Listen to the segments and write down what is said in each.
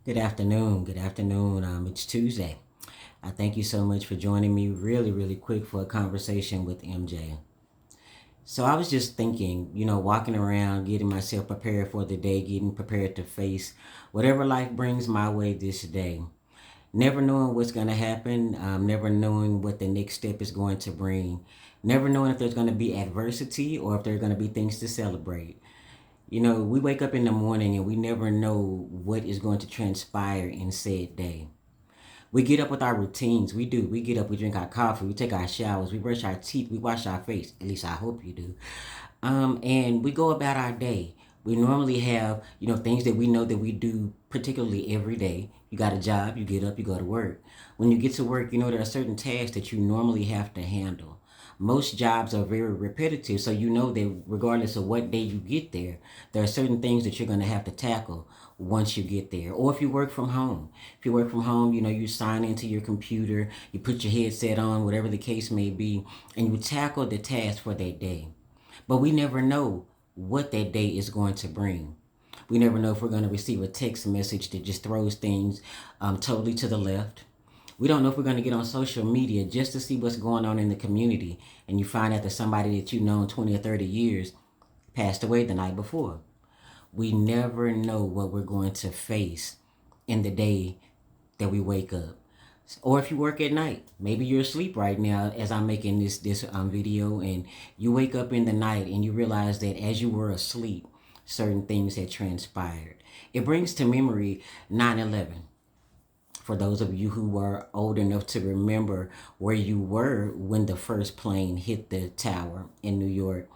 Good afternoon. Good afternoon. It's Tuesday. I thank you so much for joining me really quick for a conversation with MJ. So I was just thinking, walking around, getting myself prepared for the day, getting prepared to face whatever life brings my way this day. Never knowing what's going to happen, never knowing what the next step is going to bring, never knowing if there's going to be adversity or if there are going to be things to celebrate. We wake up in the morning and we never know what is going to transpire in said day. We get up with our routines. We do. We get up, we drink our coffee, we take our showers, we brush our teeth, we wash our face. At least I hope you do. And we go about our day. We normally have, things that we know that we do particularly every day. You got a job, you get up, you go to work. When you get to work, there are certain tasks that you normally have to handle. Most jobs are very repetitive, so you know that regardless of what day you get there are certain things that you're going to have to tackle once you get there. Or if you work from home. If you work from home, you sign into your computer, you put your headset on, whatever the case may be, and you tackle the task for that day. But we never know what that day is going to bring. We never know if we're going to receive a text message that just throws things totally to the left. We don't know if we're going to get on social media just to see what's going on in the community, and you find out that somebody that you've known 20 or 30 years passed away the night before. We never know what we're going to face in the day that we wake up. Or if you work at night, maybe you're asleep right now as I'm making this video, and you wake up in the night and you realize that as you were asleep, certain things had transpired. It brings to memory 9/11. For those of you who were old enough to remember where you were when the first plane hit the tower in New York,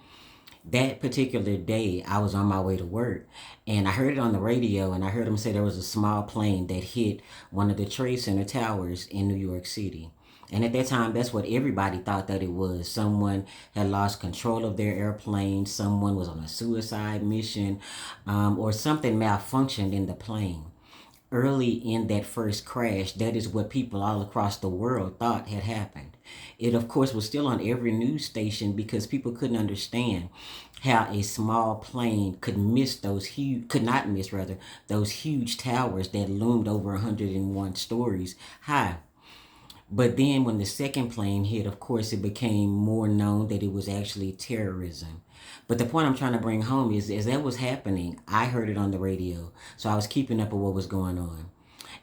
that particular day I was on my way to work, and I heard it on the radio, and I heard them say there was a small plane that hit one of the Trade Center towers in New York City. And at that time, that's what everybody thought that it was. Someone had lost control of their airplane, someone was on a suicide mission, or something malfunctioned in the plane. Early in that first crash, that is what people all across the world thought had happened. It, of course, was still on every news station because people couldn't understand how a small plane could not miss rather, those huge towers that loomed over 101 stories high. But then when the second plane hit, of course, it became more known that it was actually terrorism. But the point I'm trying to bring home is as that was happening, I heard it on the radio. So I was keeping up with what was going on.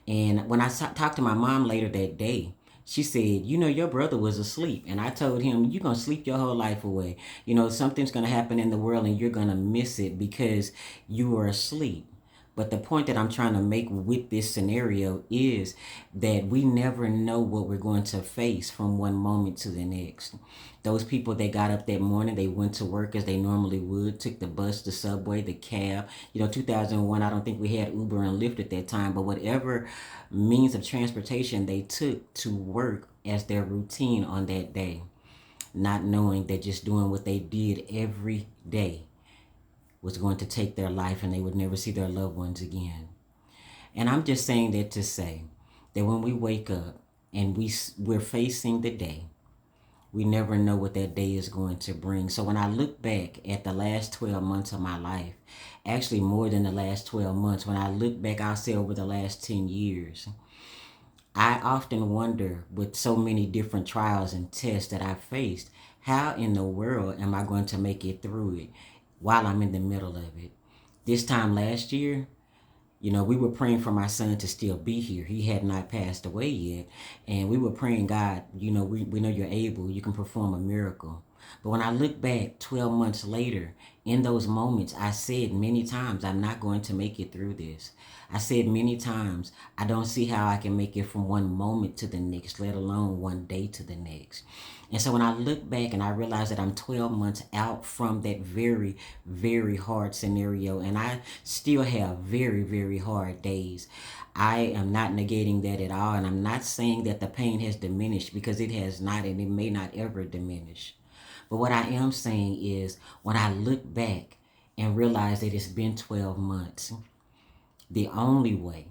And when I talked to my mom later that day, she said, your brother was asleep. And I told him, you're going to sleep your whole life away. Something's going to happen in the world and you're going to miss it because you were asleep. But the point that I'm trying to make with this scenario is that we never know what we're going to face from one moment to the next. Those people that got up that morning, they went to work as they normally would, took the bus, the subway, the cab. 2001, I don't think we had Uber and Lyft at that time, but whatever means of transportation they took to work as their routine on that day, not knowing that just doing what they did every day was going to take their life and they would never see their loved ones again. And I'm just saying that to say that when we wake up and we're facing the day, we never know what that day is going to bring. So when I look back at the last 12 months of my life, actually more than the last 12 months, when I look back, I'll say over the last 10 years, I often wonder with so many different trials and tests that I've faced, how in the world am I going to make it through it while I'm in the middle of it? This time last year, we were praying for my son to still be here. He had not passed away yet. And we were praying, God, we know you're able, you can perform a miracle. But when I look back 12 months later, in those moments, I said many times, I'm not going to make it through this. I said many times, I don't see how I can make it from one moment to the next, let alone one day to the next. And so when I look back and I realize that I'm 12 months out from that very, very hard scenario, and I still have very, very hard days, I am not negating that at all. And I'm not saying that the pain has diminished, because it has not, and it may not ever diminish. But what I am saying is when I look back and realize that it's been 12 months, the only way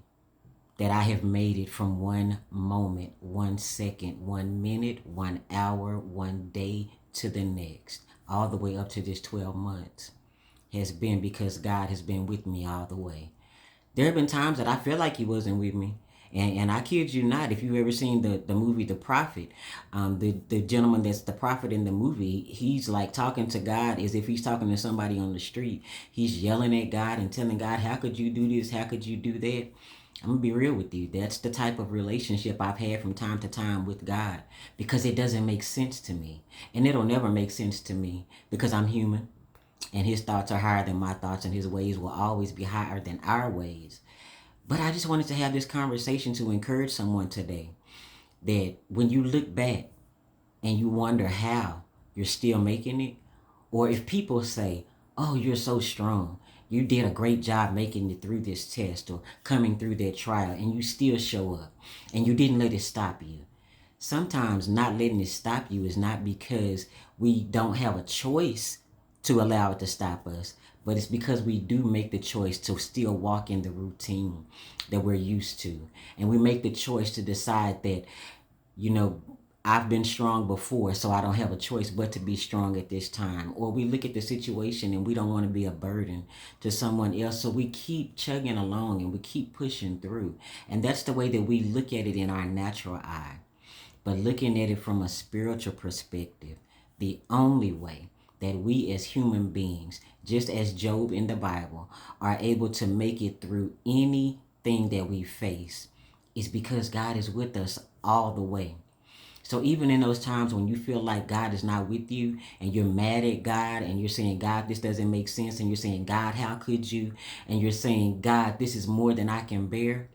that I have made it from one moment, 1 second, 1 minute, 1 hour, one day to the next, all the way up to this 12 months, has been because God has been with me all the way. There have been times that I feel like he wasn't with me. And I kid you not, if you've ever seen the movie The Prophet, the gentleman that's the prophet in the movie, he's like talking to God as if he's talking to somebody on the street. He's yelling at God and telling God, how could you do this? How could you do that? I'm going to be real with you. That's the type of relationship I've had from time to time with God because it doesn't make sense to me. And it'll never make sense to me because I'm human and his thoughts are higher than my thoughts and his ways will always be higher than our ways. But I just wanted to have this conversation to encourage someone today that when you look back and you wonder how you're still making it, or if people say, oh, you're so strong, you did a great job making it through this test or coming through that trial, and you still show up and you didn't let it stop you. Sometimes not letting it stop you is not because we don't have a choice to allow it to stop us, but it's because we do make the choice to still walk in the routine that we're used to. And we make the choice to decide that, you know, I've been strong before, so I don't have a choice but to be strong at this time. Or we look at the situation and we don't want to be a burden to someone else, so we keep chugging along and we keep pushing through. And that's the way that we look at it in our natural eye. But looking at it from a spiritual perspective, the only way that we as human beings, just as Job in the Bible, are able to make it through anything that we face is because God is with us all the way. So even in those times when you feel like God is not with you and you're mad at God and you're saying, God, this doesn't make sense, and you're saying, God, how could you? And you're saying, God, this is more than I can bear.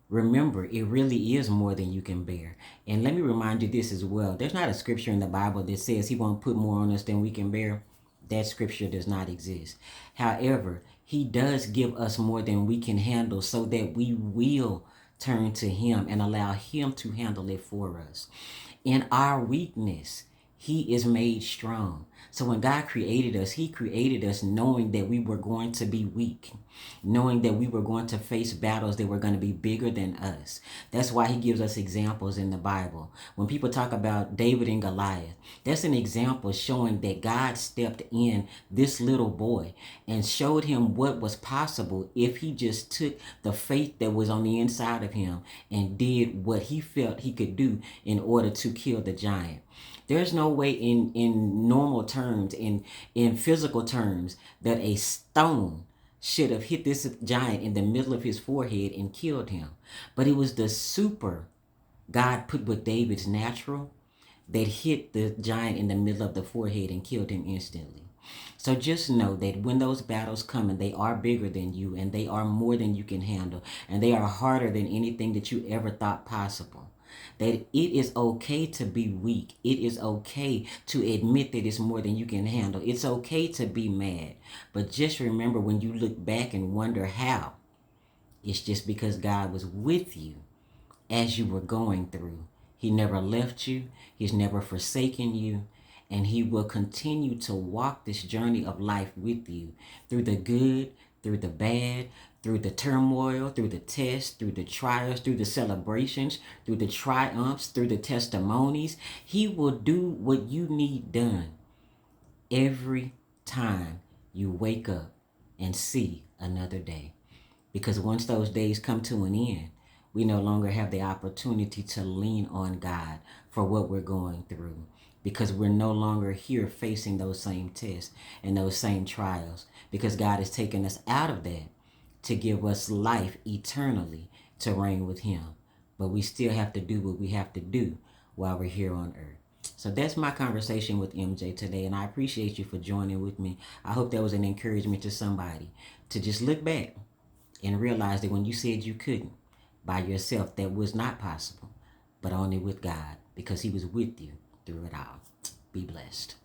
Remember, it really is more than you can bear. And let me remind you this as well. There's not a scripture in the Bible that says he won't put more on us than we can bear. That scripture does not exist. However, he does give us more than we can handle so that we will turn to him and allow him to handle it for us. In our weakness, he is made strong. So when God created us, he created us knowing that we were going to be weak, knowing that we were going to face battles that were going to be bigger than us. That's why he gives us examples in the Bible. When people talk about David and Goliath, that's an example showing that God stepped in this little boy and showed him what was possible if he just took the faith that was on the inside of him and did what he felt he could do in order to kill the giant. There's no way in normal terms, in physical terms, that a stone should have hit this giant in the middle of his forehead and killed him. But it was the super God put with David's natural that hit the giant in the middle of the forehead and killed him instantly. So just know that when those battles come and they are bigger than you and they are more than you can handle and they are harder than anything that you ever thought possible, that it is okay to be weak. It is okay to admit that it's more than you can handle. It's okay to be mad. But just remember, when you look back and wonder how, it's just because God was with you as you were going through. He never left you. He's never forsaken you. And he will continue to walk this journey of life with you through the good, through the bad, through the turmoil, through the tests, through the trials, through the celebrations, through the triumphs, through the testimonies. He will do what you need done every time you wake up and see another day. Because once those days come to an end, we no longer have the opportunity to lean on God for what we're going through, because we're no longer here facing those same tests and those same trials, because God has taken us out of that to give us life eternally to reign with him. But we still have to do what we have to do while we're here on earth. So that's my conversation with MJ today, and I appreciate you for joining with me. I hope that was an encouragement to somebody to just look back and realize that when you said you couldn't by yourself, that was not possible, but only with God, because he was with you through it all. Be blessed.